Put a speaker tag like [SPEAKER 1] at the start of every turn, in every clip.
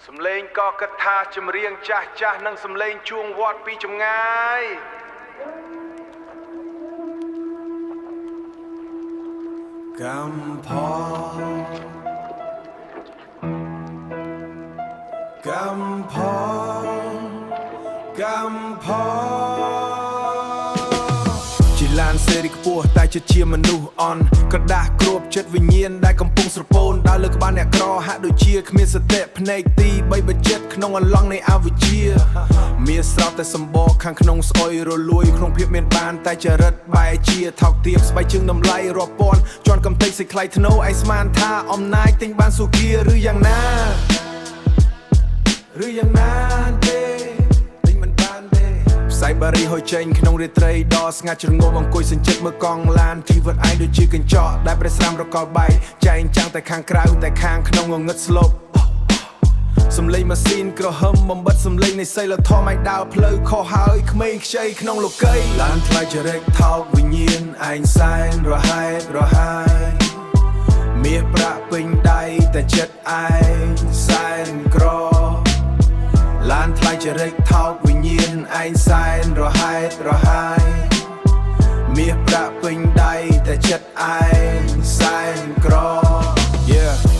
[SPEAKER 1] Sầm lên có cất tha châm riêng cha cha nâng sầm lên chuông vọt pi châm ngay Cầm phò Cầm phò Cầm phò Chỉ lan xe đi cua tay chất chia mà nu on กระดาษกรวบchấtវិញ្ញាណដែលកំពុងស្រពោនដើរលើក្បាលអ្នកក្រហាក់ដូចជាគ្មានសតិភ្នែកទី3បច្ចិតក្នុងអន្លង់នៃអវិជ្ជាមានស្រោបតែសម្បកខាងក្នុងស្អុយរលួយក្នុងភាពមានបានតែចរិតបែជាថោកទាបស្បែកជើងតម្លៃរាប់ពាន់ជន់កំទេចសេចក្លៃធ្នូឯស្មានថាអំណាចទិញបានសុគាឬយ៉ាងណាទេផ្សាយបារីហុយចេញក្នុងរាត្រីដ៏ស្ងាត់ជ្រងំអង្គុយសញ្ជិតមើលកង់ឡានជីវិតឯងដូចជាកញ្ចក់ដែលប្រេះស្រាំរកលបែកចែងចាំងតែខាងក្រៅតែខាងក្នុងងងឹតស្លប់សំឡេងម៉ាស៊ីនក្រហមបំបិតសំឡេងនៃសីលធម៌ឯដើរផ្លូវខុសហើយក្មេងខ្ចីក្នុងលោកីឡានថ្លៃចរិតថោកវិញ្ញាណឯងសែនរហែករហាយមាសប្រាក់ពេញដៃតែចិត្តឯងសែនក្រឡានថ្លៃចរិតថោកវិញ្ញាណឯងសែនរហែករហាយមាសប្រាក់ពេញដៃតែចិត្តឯងសែនក្រ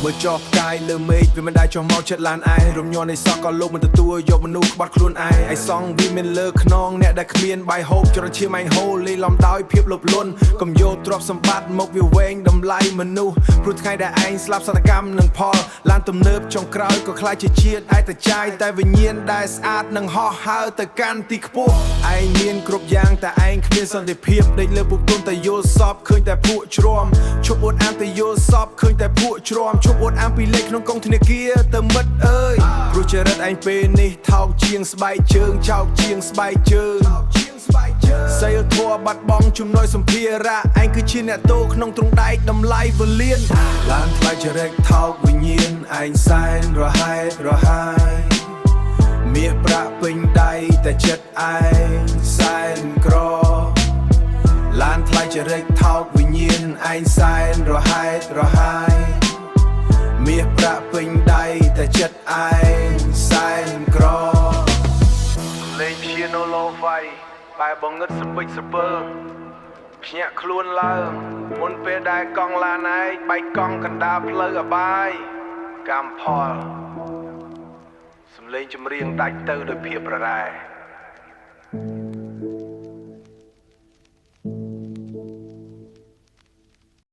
[SPEAKER 1] មើលចោផ្កាយលើមេឃវាមិនដែលចុះមកចិត្តឡានឯងរំញ័រនៃសក់ក៏លោកមិនទទួលយកមនុស្សក្បត់ខ្លួនឯងឯសងវាមានលើខ្នងអ្នកដែលគ្មានបាយហូបចរឈាមឯងហូរលេលំដោយភាពលោភលន់កុំយកទ្រព្យសម្បត្តិមកវាវែងតម្លៃមនុស្សព្រោះថ្ងៃដែលឯងស្លាប់សតកម្មនឹងផលឡានទំនើបចុងក្រោយក៏ខ្លាចជាជាតិឯតែចាយតែវិញ្ញាណដែលស្អាតនឹងហោះហើរទៅកាន់ទីខ្ពស់ឯងមានគ្រប់យ៉ាងតែឯងគ្មានសន្តិភាពដេកលើពុកទុនតែយល់សពឃើញតែពួកជ្រាំឈប់អួតអានតែយល់សពឃើញតែពួកជ្រាំឈប់អួតអានពីលេខក្នុងកងធនាគារទៅមិត្តអើយព្រោះចរិតឯងពេលនេះថោកជាងស្បែកជើងឆោកជាងស្បែកជើងសីលធម៌បាត់បង់ជំនួយសម្ភារៈឯងគឺជាអ្នកតូក្នុងទ្រង់ដែកតម្លៃវលៀនឡានថ្លៃចរិតថោកវិញ្ញាណឯងសែនរហែករហាយមាសប្រាក់ពេញដៃតែចិត្តឯងសែនក្រឡានថ្លៃចរិតថោកវិញ្ញាណឯងសែនរហែករហាយមាសប្រាក់ពេញដៃតែចិត្តឯងសែនក្រលេងព្យាណូឡូវ៉ៃបែបបងងឹតសពេចសពើភ្ញាក់ខ្លួនឡើងមុនពេលដែលកង់ឡានឯងបែកកង់កណ្ដាលផ្លូវអបាយកម្មផលសំលេងចម្រៀងដាច់ទៅដោយភាពរ៉ែ